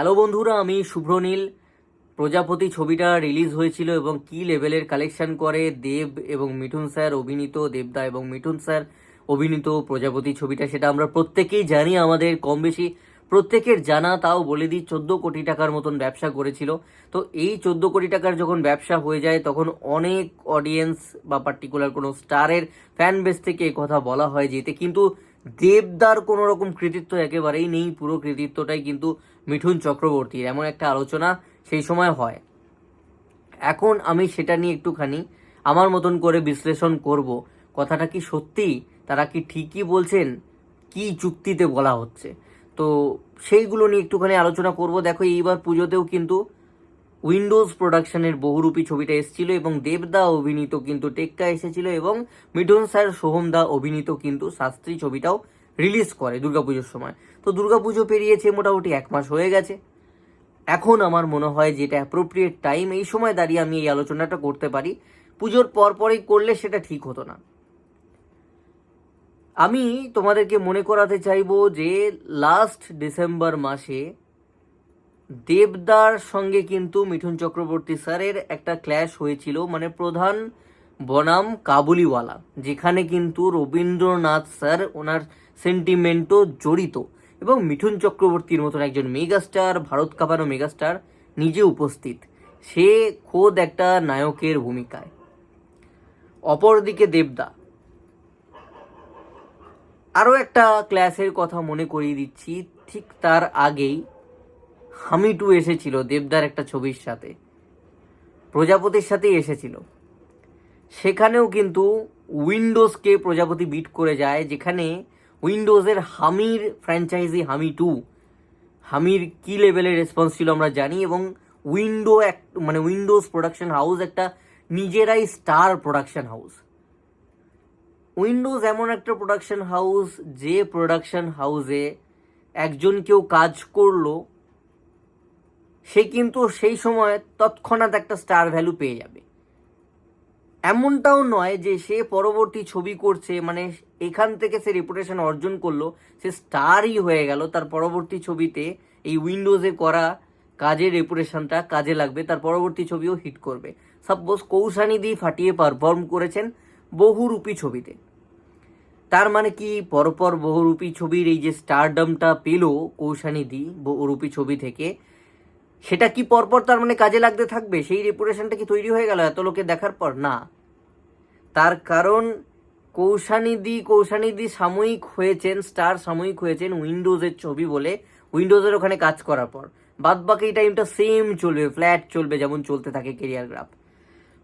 Hello বন্ধুরা, আমি শুভ্রনীল। প্রজাপতি ছবিটা রিলিজ হয়েছিল এবং কি লেভেলের কালেকশন করে দেব এবং মিঠুন স্যার অভিনীত, দেবদা এবং মিঠুন স্যার অভিনীত প্রজাপতি ছবিটা, সেটা আমরা প্রত্যেকেই জানি। আমাদের কম বেশি প্রত্যেকের জানা। তাও বলে দিই, 14 কোটি টাকার মতন ব্যবসা করেছিল। তো এই 14 কোটি টাকার যখন ব্যবসা হয়ে যায়, তখন অনেক অডিয়েন্স বা পার্টিকুলার কোনো স্টারের ফ্যান বেস থেকে কথা বলা হয় যেতে, কিন্তু দেবদার কোনো রকম কৃতিত্ব একেবারেই নেই। পুরো কৃতিত্বটাই কিন্তু মিঠুন চক্রবর্তীর, এমন একটা আলোচনা সেই সময় হয়। এখন আমি সেটা নিয়ে একটুখানি আমার মতন করে বিশ্লেষণ করব। কথাটা কি সত্যি? তারা কি ঠিকই বলছেন? কি যুক্তিতে বলা হচ্ছে? তো সেইগুলো নিয়ে একটুখানি আলোচনা করব। দেখো, এইবার পুজোতেও কিন্তু উইন্ডোজ প্রোডাকশনের বহুরূপী ছবিটা এসেছিল এবং দেবদা অভিনীত কিন্তু টেক্কা এসেছিল, এবং মিঠুন স্যার সোহমদা অভিনীত কিন্তু শাস্ত্রী ছবিটাও রিলিজ করে দুর্গাপুজোর সময়। তো দুর্গাপুজো পেরিয়েছে, মোটামুটি 1 মাস হয়ে গেছে। এখন আমার মনে হয় যেটা অ্যাপ্রোপ্রিয়েট টাইম, এই সময় দাঁড়িয়ে আমি এই আলোচনাটা করতে পারি। পুজোর পরপরই করলে সেটা ঠিক হতো না। আমি তোমাদেরকে মনে করাতে চাইবো যে লাস্ট ডিসেম্বর মাসে দেবদার সঙ্গে কিন্তু মিঠুন চক্রবর্তী স্যারের একটা ক্ল্যাশ হয়েছিল, মানে প্রধান বনাম কাবুলিওয়ালা, যেখানে কিন্তু রবীন্দ্রনাথ স্যার ওনার সেন্টিমেন্টও জড়িত, এবং মিঠুন চক্রবর্তীর মতন একজন মেগাস্টার, ভারত কাঁপানো মেগাস্টার নিজে উপস্থিত। সে খোদ একটা নায়কের ভূমিকায়। অপরদিকে দেবদা। আরও একটা ক্লাসের কথা মনে করিয়ে দিচ্ছি, ঠিক তার আগেই হামি 2 এসেছিল দেবদার একটা ছবির সাথে, প্রজাপতির সাথেই এসেছিল। সেখানেও কিন্তু উইন্ডোজকে প্রজাপতি বিট করে যায়, যেখানে উইন্ডোজের হামির ফ্র্যাঞ্চাইজি হামি 2, হামির কি লেভেলের রেসপন্স ছিল আমরা জানি। এবং উইন্ডোজ প্রোডাকশন হাউস একটা নিজেরাই স্টার প্রোডাকশন হাউস। উইন্ডোজ এমন একটা প্রোডাকশন হাউস, যে প্রোডাকশন হাউসে একজন কেউ কাজ করলো, সে কিন্তু সেই সময় তৎক্ষণাৎ একটা স্টার ভ্যালু পেয়ে যাবে। এমনটাও নয় যে সে পরবর্তী ছবি করছে, মানে এখান থেকে সে রেপুটেশন অর্জন করলো, সে স্টারই হয়ে গেল, তার পরবর্তী ছবিতে এই উইন্ডোজে করা কাজের রেপুটেশনটা কাজে লাগবে, তার পরবর্তী ছবিও হিট করবে। সাপোজ কৌশানিদি ফাটিয়ে পারফর্ম করেছেন বহুরূপী ছবিতে, তার মানে কি পরপর বহুরূপী ছবির এই যে স্টারডমটা পেল কৌশানিদি বহুরূপী ছবি থেকে, সেটা কি পরপর তার মানে কাজে লাগতে থাকবে? সেই রেপুটেশনটা কি তৈরি হয়ে গেল এত লোকে দেখার পর? না। তার কারণ কৌশানিদি সাময়িক হয়েছেন, স্টার সাময়িক হয়েছেন উইন্ডোজের ছবি বলে, উইন্ডোজের ওখানে কাজ করার পর বাদ বাকি টাইমটা সেম চলবে, ফ্ল্যাট চলবে, যেমন চলতে থাকে কেরিয়ার গ্রাফ।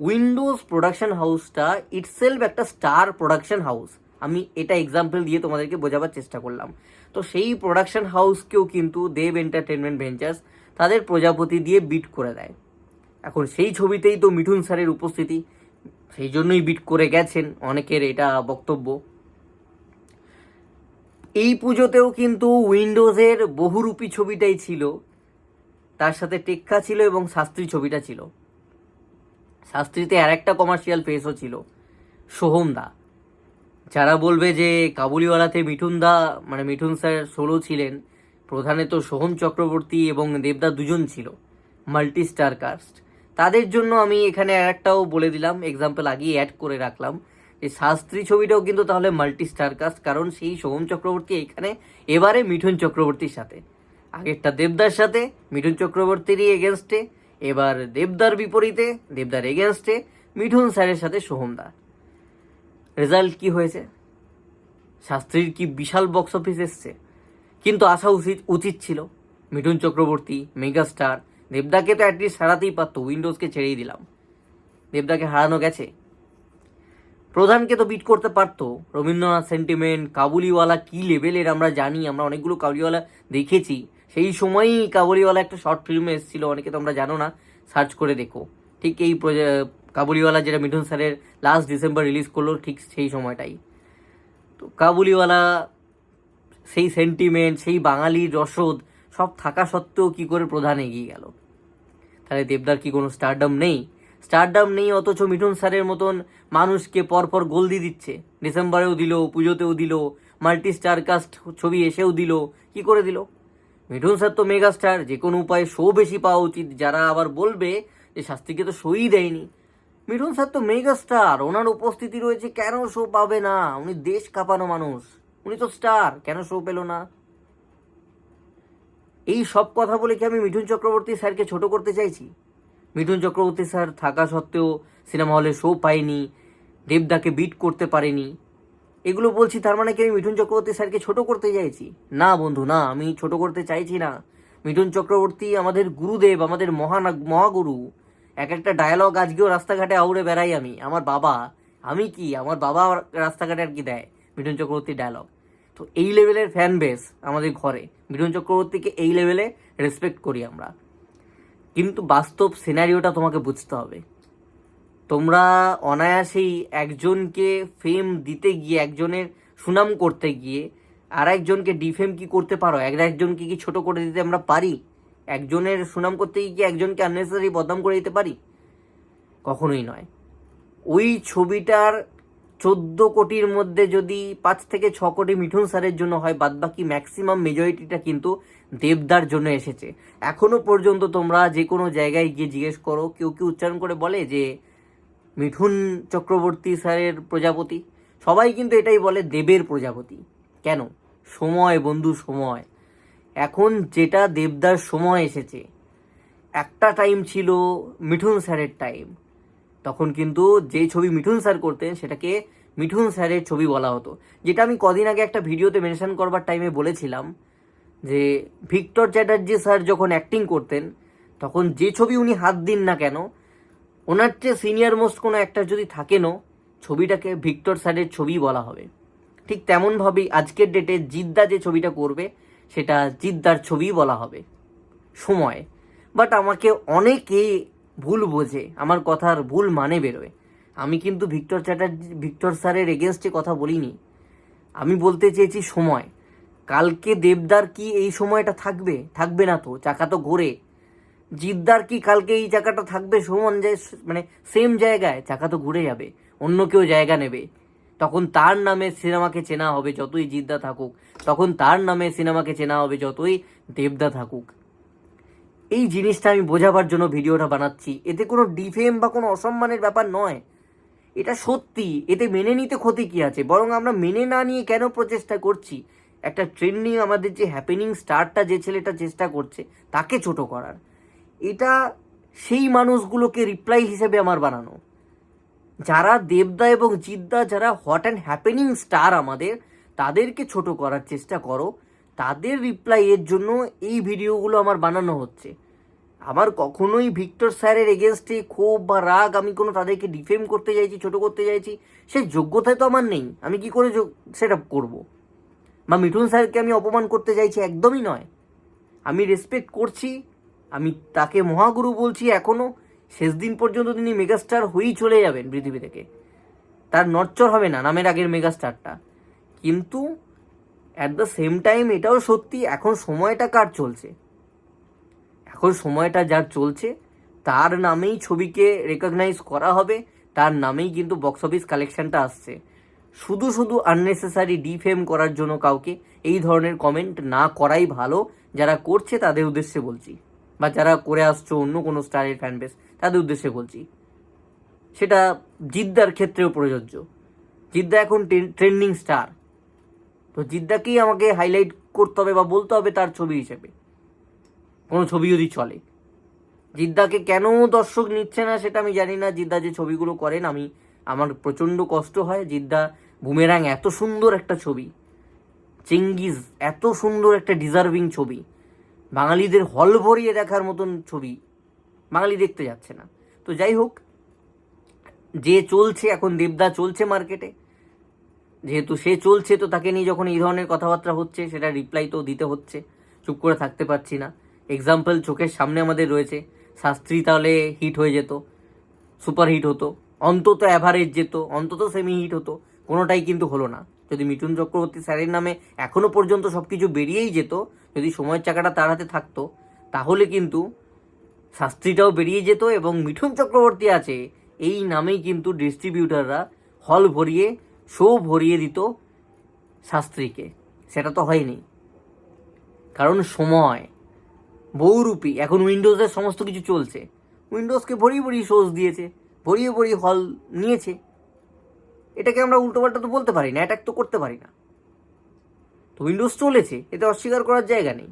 উইন্ডোজ প্রোডাকশন হাউসটা ইটসেলফ একটা স্টার প্রোডাকশন হাউস। আমি এটা এক্সাম্পল দিয়ে তোমাদেরকে বোঝাবার চেষ্টা করলাম। তো সেই প্রোডাকশন হাউসকেও কিন্তু দেব এন্টারটেনমেন্ট ভেঞ্চার্স তাদের প্রজাপতি দিয়ে বিট করে দেয়। এখন সেই ছবিতেই তো মিঠুন স্যারের উপস্থিতি, সেই জন্যই বিট করে গেছেন, অনেকের এটা বক্তব্য। এই পুজোতেও কিন্তু উইন্ডোজের বহুরূপী ছবিটাই ছিল, তার সাথে টেক্কা ছিল এবং শাস্ত্রী ছবিটা ছিল। শাস্ত্রীতে আর একটা কমার্শিয়াল ফেসও ছিল, সোহমদা। যারা বলবে যে কাবুলিওয়ালাতে মিঠুন স্যার সোলো ছিলেন, প্রধানে তো সোহম চক্রবর্তী এবং দেবদা দুজন ছিল, মাল্টি স্টার কাস্ট। তাদের জন্য আমি এখানে আর একটাও বলে দিলাম, এক্সাম্পল আগেই অ্যাড করে রাখলাম, যে শাস্ত্রী ছবিটাও কিন্তু তাহলে মাল্টি স্টার কাস্ট, কারণ সেই সোহম চক্রবর্তী এখানে এবারে মিঠুন চক্রবর্তীর সাথে, আগেরটা দেবদার সাথে মিঠুন চক্রবর্তীরই এগেনস্টে, এবার দেবদার বিপরীতে, দেবদার এগেনস্টে মিঠুন স্যারের সাথে সোহমদা। রেজাল্ট কি হয়েছে? শাস্ত্রীর কি বিশাল বক্স অফিস এসছে, কিন্তু আসা উচিত ছিল। মিঠুন চক্রবর্তী মেগাস্টার, দেবদাকে তো অ্যাটলিস্ট হারাতেই পারতো, উইন্ডোজকে ছেড়েই দিলাম, দেবদাকে হারানো গেছে। প্রধানকে তো বিট করতে পারতো। রবীন্দ্রনাথ সেন্টিমেন্ট, কাবুলিওয়ালা কি লেভেলের আমরা জানি, আমরা অনেকগুলো কাবুলিওয়ালা দেখেছি। সেই সময়ই কাবুলিওয়ালা একটা শর্ট ফিল্মে এসেছিল, অনেকে তোমরা জানো না, সার্চ করে দেখো। ঠিক এই কাবুলিওয়ালা যেটা মিঠুন স্যারের লাস্ট ডিসেম্বর রিলিজ করলো, ঠিক সেই সময়টাই। তো কাবুলিওয়ালা, সেই সেন্টিমেন্ট, সেই বাঙালির রসদ সব থাকা সত্ত্বেও কি করে প্রধান এগিয়ে গেল? তাহলে দেবদার কি কোনো স্টারডম নেই? স্টারডম নেই, অথচ মিঠুন স্যারের মতন মানুষকে পরপর গোল দিয়ে দিচ্ছে। ডিসেম্বরেও দিল, পুজোতেও দিল, মাল্টি স্টার কাস্ট ছবি এসেও দিল। কি করে দিল? মিঠুন স্যার তো মেগাস্টার, যে কোনো উপায়ে শো বেশি পাওয়া উচিত। যারা আবার বলবে যে শাস্ত্রীকে তো শোই দেয়নি, মিঠুন স্যার তো মেগাস্টার, ওনার উপস্থিতি রয়েছে, কেন শো পাবে না? উনি দেশ কাঁপানো মানুষ, উনি তো স্টার, কেন শো পেল না? এই সব কথা বলে কি আমি মিঠুন চক্রবর্তী স্যারকে ছোট করতে চাইছি? মিঠুন চক্রবর্তী স্যার থাকা সত্ত্বেও সিনেমা হলে শো পায়নি, দেবদাকে বিট করতে পারেনি, এগুলো বলছি তার মানে কি আমি মিঠুন চক্রবর্তী স্যারকে ছোট করতে চাইছি? না বন্ধু, না, আমি ছোট করতে চাইছি না। মিঠুন চক্রবর্তী আমাদের গুরুদেব, আমাদের মহাগুরু। এক একটা ডায়ালগ আজকেও রাস্তাঘাটে আউড়ে বেড়াই আমি। আমার বাবা, আমি কি, আমার বাবা রাস্তাঘাটে আর কি দেয় মিঠুন চক্রবর্তীর ডায়লগ। তো এই লেভেলের ফ্যান বেস আমাদের ঘরে, মিঠুন চক্রবর্তীকে এই লেভেলে রেসপেক্ট করি আমরা। কিন্তু বাস্তব সিনারিওটা তোমাকে বুঝতে হবে। তোমরা অনায়াসেই একজনকে ফেম দিতে গিয়ে, একজনের সুনাম করতে গিয়ে আর একজনকে ডিফেম কি করতে পারো? একজনকে কি ছোট করে দিতে আমরা পারি? একজনের সুনাম করতে গিয়ে একজনকে আননেসেসারি বদনাম করে দিতে পারি? কখনোই নয়। ওই ছবিটার 14 কোটির মধ্যে যদি 5 থেকে 6 কোটি মিঠুন স্যারের জন্য হয়, বাদবাকি ম্যাক্সিমাম মেজরিটিটা কিন্তু দেবদার জন্য এসেছে। এখনো পর্যন্ত তোমরা যে কোনো জায়গায় গিয়ে জিজ্ঞেস করো, কেউ কি উচ্চারণ করে বলে যে মিঠুন চক্রবর্তী স্যারের প্রজাপতি? সবাই কিন্তু এটাই বলে দেবের প্রজাপতি। কেন? সময় বন্ধু, সময়। এখন যেটা দেবদার সময় এসেছে, একটা টাইম ছিল মিঠুন স্যারের টাইম, তখন কিন্তু যে ছবি মিঠুন স্যার করতেন সেটাকে মিঠুন স্যারের ছবি বলা হতো। যেটা আমি কদিন আগে একটা ভিডিওতে মেনশন করবার টাইমে বলেছিলাম যে ভিক্টর চ্যাটার্জি স্যার যখন অ্যাক্টিং করতেন, তখন যে ছবি উনি হাত দিন না কেন, ওনার চেয়ে সিনিয়র মোস্ট কোনো একটা যদি থাকেনও, ছবিটাকে ভিক্টর স্যারের ছবি বলা হবে। ঠিক তেমনভাবেই আজকের ডেটে জিদ্দা যে ছবিটা করবে সেটা জিদ্দার ছবি বলা হবে। সময়। বাট আমাকে অনেকে ভুল বোঝে, আমার কথার ভুল মানে বেরোয়। আমি কিন্তু ভিক্টর স্যারের এগেনস্টে কথা বলিনি। আমি বলতে চেয়েছি সময়। কালকে দেবদার কি এই সময়টা থাকবে? থাকবে না তো, চাকা তো ঘোরে। জিদ্দার কি কালকে এই চাকাটা থাকবে সমান মানে সেম জায়গায়? চাকা তো ঘুরে যাবে, অন্য কেউ জায়গা নেবে। তখন তার নামে সিনেমাকে চেনা হবে যতই জিদ্দা থাকুক, তখন তার নামে সিনেমাকে চেনা হবে যতই দেবদা থাকুক। এই জিনিসটা আমি বোঝাবার জন্য ভিডিওটা বানাচ্ছি। এতে কোনো ডিফেম বা কোনো অসম্মানের ব্যাপার নয়, এটা সত্যি। এতে মেনে নিতে ক্ষতি কি আছে? বরং আমরা মেনে না নিয়ে কেন প্রচেষ্টা করছি একটা ট্রেন্ডিং, আমাদের যে হ্যাপেনিং স্টারটা, যে ছেলেটা চেষ্টা করছে তাকে ছোট করার। এটা সেই মানুষগুলোকে রিপ্লাই হিসেবে আমার বানানো, যারা দেবদা এবং জিদ্দা, যারা হট অ্যান্ড হ্যাপেনিং স্টার আমাদের, তাদেরকে ছোট করার চেষ্টা করো। তাদের রিপ্লাই এর জন্য এই ভিডিওগুলো আমার বানানো হচ্ছে। আমার কখনোই ভিক্টর স্যারের এগেনস্টে ক্ষোভ বা রাগ, আমি কোনো তাদেরকে ডিফেম করতে চাইছি, ছোট করতে চাইছি, সেই যোগ্যতায় তো আমার নেই। আমি কি করে সেটা করব? বা মিঠুন স্যারকে আমি অপমান করতে চাইছি? একদমই নয়। আমি রেসপেক্ট করছি, আমি তাকে মহাগুরু বলছি এখনও। শেষ দিন পর্যন্ত তিনি মেগাস্টার হয়েই চলে যাবেন পৃথিবী থেকে, তার নড়চড় হবে না নামের আগের মেগাস্টারটা। কিন্তু অ্যাট দ্য সেম টাইম এটাও সত্যি, এখন সময়টা কার চলছে? এখন সময়টা যার চলছে তার নামেই ছবিকে রেকগনাইজ করা হবে, তার নামেই কিন্তু বক্স অফিস কালেকশনটা আসছে। শুধু শুধু আননেসেসারি ডিফেম করার জন্য কাউকে এই ধরনের কমেন্ট না করাই ভালো। যারা করছে তাদের উদ্দেশ্যে বলছি, বা যারা করে আসছো অন্য কোনো স্টারের ফ্যান বেস, তাদের উদ্দেশ্যে বলছি। সেটা জিদ্দার ক্ষেত্রেও প্রযোজ্য। জিদ্দা এখন ট্রেন্ডিং স্টার, তো জিদ্দাকেই আমাকে হাইলাইট করতে হবে বা বলতে হবে তার ছবি হিসেবে, কোনো ছবি যদি চলে। জিদ্দাকে কেন দর্শক নিচ্ছে না সেটা আমি জানি না। জিদ্দা যে ছবিগুলো করেন, আমার প্রচণ্ড কষ্ট হয়। জিদ্দা বুমেরাং এত সুন্দর একটা ছবি, চেঙ্গিজ এত সুন্দর একটা ডিজার্ভিং ছবি, বাঙালিদের হল ভরিয়ে দেখার মতন ছবি, বাঙালি দেখতে যাচ্ছে না। তো যাই হোক, যে চলছে এখন, দেবদা চলছে মার্কেটে, যেহেতু সে চলছে, তো তাকে নিয়ে যখন এই ধরনের কথাবার্তা হচ্ছে সেটা রিপ্লাই তো দিতে হচ্ছে, চুপ করে থাকতে পারছি না। এক্সাম্পল চোখের সামনে আমাদের রয়েছে, শাস্ত্রী তাহলে হিট হয়ে যেত, সুপার হিট হতো, অন্তত অ্যাভারেজ যেত, অন্তত সেমি হিট হতো, কোনোটাই কিন্তু হলো না। যদি মিঠুন চক্রবর্তী স্যারের নামে এখনো পর্যন্ত সব কিছু বেরিয়েই যেত, যদি সময়ের চাকাটা তার হাতে থাকতো, তাহলে কিন্তু শাস্ত্রীটাও বেরিয়ে যেত এবং মিঠুন চক্রবর্তী আছে এই নামেই কিন্তু ডিস্ট্রিবিউটাররা হল ভরিয়ে, শো ভরিয়ে দিত শাস্ত্রীকে। সেটা তো হয়নি, কারণ সময় বহুরূপী। এখন উইন্ডোজের সমস্ত কিছু চলছে, উইন্ডোজকে ভরিয়ে ভরিয়ে শোজ দিয়েছে, ভরিয়ে ভরিয়ে হল নিয়েছে। এটাকে আমরা উল্টোপাল্টা তো বলতে পারি না, অ্যাটাক তো করতে পারি না। তো উইন্ডোজ চলেছে, এতে অস্বীকার করার জায়গা নেই।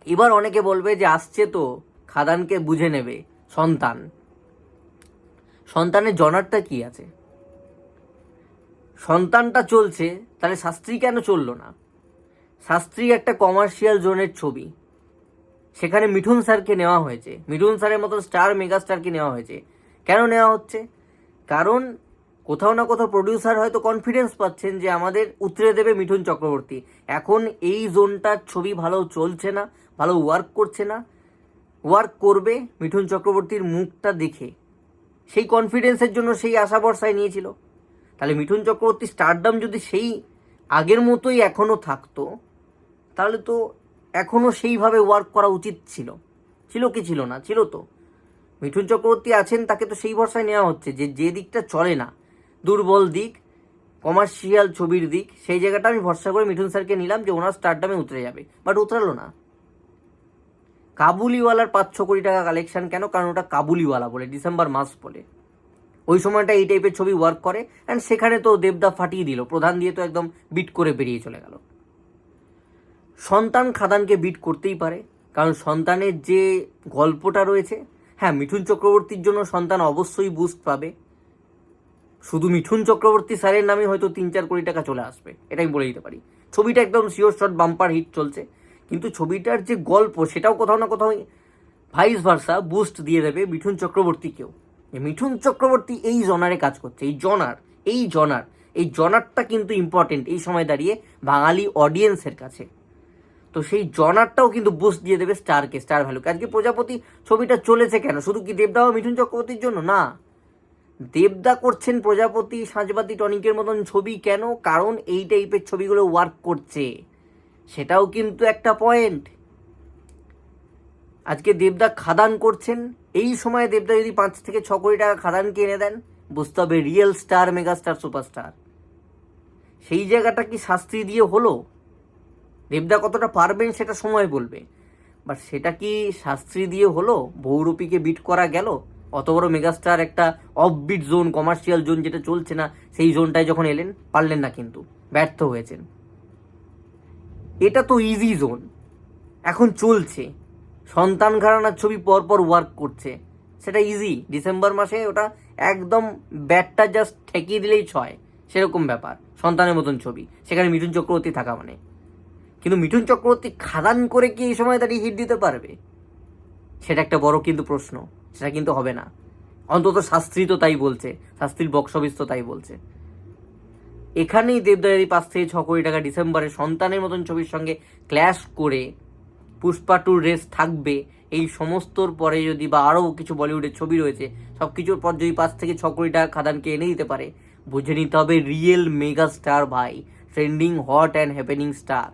এবার অনেকে বলবে যে আসছে তো খাদানকে বুঝে নেবে সন্তান, সন্তানের জনারটা কি আছে? সন্তানটা চলছে, তাহলে শাস্ত্রী কেন চললো না? শাস্ত্রী একটা কমার্শিয়াল জোনের ছবি, সেখানে মিঠুন স্যারকে নেওয়া হয়েছে, মিঠুন স্যারের মতো স্টার মেগা স্টারকে নেওয়া হয়েছে। কেন নেওয়া হচ্ছে? কারণ কোথাও না কোথাও প্রডিউসার হয়তো কনফিডেন্স পাচ্ছেন যে আমাদের উতরে দেবে মিঠুন চক্রবর্তী। এখন এই জোনটার ছবি ভালো চলছে না, ভালো ওয়ার্ক করছে না, ওয়ার্ক করবে মিঠুন চক্রবর্তীর মুখটা দেখে, সেই কনফিডেন্সের জন্য সেই আশা ভরসায় নিয়েছিল। তাহলে মিঠুন চক্রবর্তী স্টারডাম যদি সেই আগের মতোই এখনও থাকতো, তাহলে তো এখনও সেইভাবে ওয়ার্ক করা উচিত ছিল। ছিল কি ছিল না? ছিল তো। মিঠুন চক্রবর্তী আছেন, তাকে তো সেই ভরসায় নেওয়া হচ্ছে যে যে দিকটা চলে না, দুর্বল দিক, কমার্শিয়াল ছবির দিক, সেই জায়গাটা আমি ভরসা করে মিঠুন স্যারকে নিলাম যে ওনার স্টারডামে উতরে যাবে। বাট উতরালো না। কাবুলিওয়ালার 5-6 কোটি টাকা কালেকশন কেন? কারণ ওটা কাবুলিওয়ালা বলে, ডিসেম্বর মাস বলে, ওই সময়টা এই টাইপের ছবি ওয়ার্ক করে। অ্যান্ড সেখানে তো দেবদা ফাটিয়ে দিল, প্রধান দিয়ে তো একদম বিট করে বেরিয়ে চলে গেল। সন্তান খাদানকে বিট করতেই পারে, কারণ সন্তানের যে গল্পটা রয়েছে, হ্যাঁ মিঠুন চক্রবর্তীর জন্য সন্তান অবশ্যই বুস্ট পাবে। শুধু মিঠুন চক্রবর্তী স্যারের নামে হয়তো 3-4 কোটি টাকা চলে আসবে, এটা আমি বলে দিতে পারি। ছবিটা একদম শিওর শট বাম্পার হিট চলছে, কিন্তু ছবিটার যে গল্প সেটাও কোথাও না কোথাও ভাইস ভার্সা বুস্ট দিয়ে দেবে মিঠুন চক্রবর্তীকেও। মিঠুন চক্রবর্তী এই জনারে কাজ করছে, এই জনারটা কিন্তু ইম্পর্টেন্ট এই সময় দাঁড়িয়ে বাঙালি অডিয়েন্সের কাছে। তো সেই জনারটাও কিন্তু বুস্ট দিয়ে দেবে স্টারকে, স্টার ভ্যালুকে। আজকে প্রজাপতি ছবিটা চলেছে কেন? শুধু কি দেবদা ও মিঠুন চক্রবর্তীর জন্য না, দেবদা করছেন প্রজাপতি, সাঁজবাতি, টনিকের মতন ছবি কেন? কারণ এই টাইপের ছবিগুলো ওয়ার্ক করছে, সেটাও কিন্তু একটা পয়েন্ট। আজকে দেবদা খাদান করছেন, এই সময় দেবদা যদি 5-6 কোটি টাকা খাদানকে এনে দেন, বুঝতে হবে রিয়েল স্টার, মেগাস্টার, সুপারস্টার। সেই জায়গাটা কি শাস্ত্রী দিয়ে হলো? দেবদা কতটা পারবেন সেটা সময় বলবে, বাট সেটা কি শাস্ত্রী দিয়ে হলো? বহুরূপীকে বিট করা গেল? অত বড় মেগাস্টার একটা অফবিট জোন, কমার্শিয়াল জোন যেটা চলছে না, সেই জোনটায় যখন এলেন, পারলেন না, কিন্তু ব্যর্থ হয়েছেন। এটা তো ইজি জোন, এখন চলছে, সন্তান ঘরানার ছবি পরপর ওয়ার্ক করছে, সেটা ইজি। ডিসেম্বর মাসে ওটা একদম ব্যাটটা জাস্ট ঠেকিয়ে দিলেই 6, সেরকম ব্যাপার। সন্তানের মতন ছবি, সেখানে মিঠুন চক্রবর্তী থাকা মানে। কিন্তু মিঠুন চক্রবর্তী খাদান করে কি এই সময় দাঁড়িয়ে হিট দিতে পারবে? সেটা একটা বড় কিন্তু প্রশ্ন। সেটা কিন্তু হবে না, অন্তত শাস্ত্রী তো তাই বলছে, শাস্ত্রীর বক্স অফিস তো তাই বলছে। এখানেই দেবদারি 5-6 কোটি টাকা ডিসেম্বরে সন্তানের মতন ছবির সঙ্গে ক্ল্যাশ করে পুষ্পা 2 রেস থাকবে, এই সমস্তর পরে যদি, বা আরও কিছু বলিউডের ছবি রয়েছে, সব কিছুর পর যদি 5-6 কোটি টাকা খাদানকে এনে দিতে পারে, বুঝে নিতে হবে রিয়েল মেগা স্টার ভাই, trending, hot and happening star.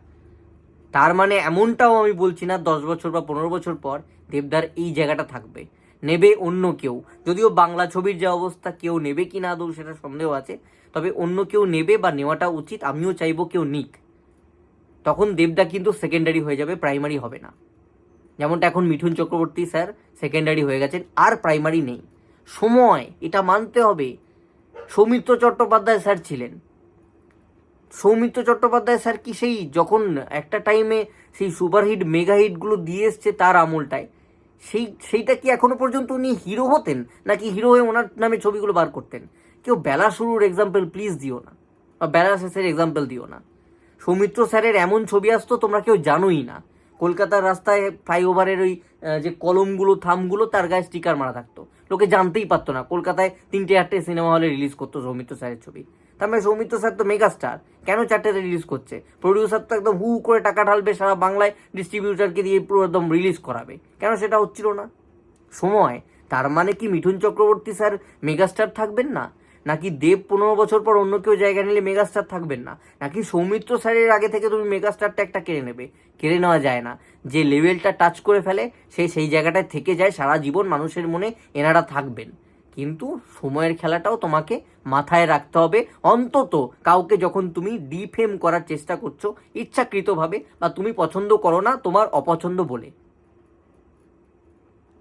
তার মানে এমনটাও আমি বলছি না 10 বছর বা 15 বছর পর দেবদার এই জায়গাটা থাকবে, নেবে অন্য কেউ। যদিও বাংলা ছবির যে অবস্থা, কেউ নেবে কি না আদৌ সেটা সন্দেহ আছে, তবে অন্য কেউ নেবে বা নেওয়াটা উচিত, আমিও চাইবো কেউ নিক। তখন দেবদা কিন্তু সেকেন্ডারি হয়ে যাবে, প্রাইমারি হবে না। যেমনটা এখন মিঠুন চক্রবর্তী স্যার সেকেন্ডারি হয়ে গেছেন, আর প্রাইমারি নেই। সময়, এটা মানতে হবে। সৌমিত্র চট্টোপাধ্যায় স্যার ছিলেন, সৌমিত্র চট্টোপাধ্যায় স্যার কি সেই যখন একটা টাইমে সেই সুপারহিট মেগা হিটগুলো দিয়ে এসছে তার আমলটায়, সেইটা কি এখনো পর্যন্ত উনি হিরো হতেন, নাকি হিরো হয়ে ওনার নামে ছবিগুলো বার করতেন? কেউ বেলা শুরুর এক্সাম্পল প্লিজ দিও না, বা বেলা শেষের এক্সাম্পল দিও না। সৌমিত্র স্যারের এমন ছবি আসতো তোমরা কেউ জানোই না। কলকাতার রাস্তায় ফ্লাইওভারের ওই যে কলমগুলো, থামগুলো, তার গায়ে স্টিকার মারা থাকতো, লোকে জানতেই পারতো না। কলকাতায় 3-4টে সিনেমা হলে রিলিজ করতো সৌমিত্র স্যারের ছবি। তার মানে সৌমিত্র স্যার তো মেগা স্টার, কেন 4টেতে রিলিজ করছে? প্রডিউসার তো একদম হু করে টাকা ঢালবে সারা বাংলায়, ডিস্ট্রিবিউটারকে দিয়ে পুরো একদম রিলিজ করাবে, কেন সেটা হচ্ছিল না? সময়। তার মানে কি মিঠুন চক্রবর্তী স্যার মেগাস্টার থাকবেন না, নাকি দেব 15 বছর পর অন্য কেউ জায়গা নিলে মেগাস্টার থাকবেন না, নাকি সৌমিত্র স্যারের আগে থেকে তুমি মেগাস্টারটা একটা কেড়ে নেবে? কেড়ে নেওয়া যায় না। যে লেভেলটা টাচ করে ফেলে সেই জায়গাটায় থেকে যায় সারা জীবন, মানুষের মনে এনারা থাকবেন। কিন্তু সময়ের খেলাটাও তোমাকে মাথায় রাখতে হবে, অন্তত কাউকে যখন তুমি ডিফেম করার চেষ্টা করছো ইচ্ছাকৃতভাবে, বা তুমি পছন্দ করো না তোমার অপছন্দ বলে।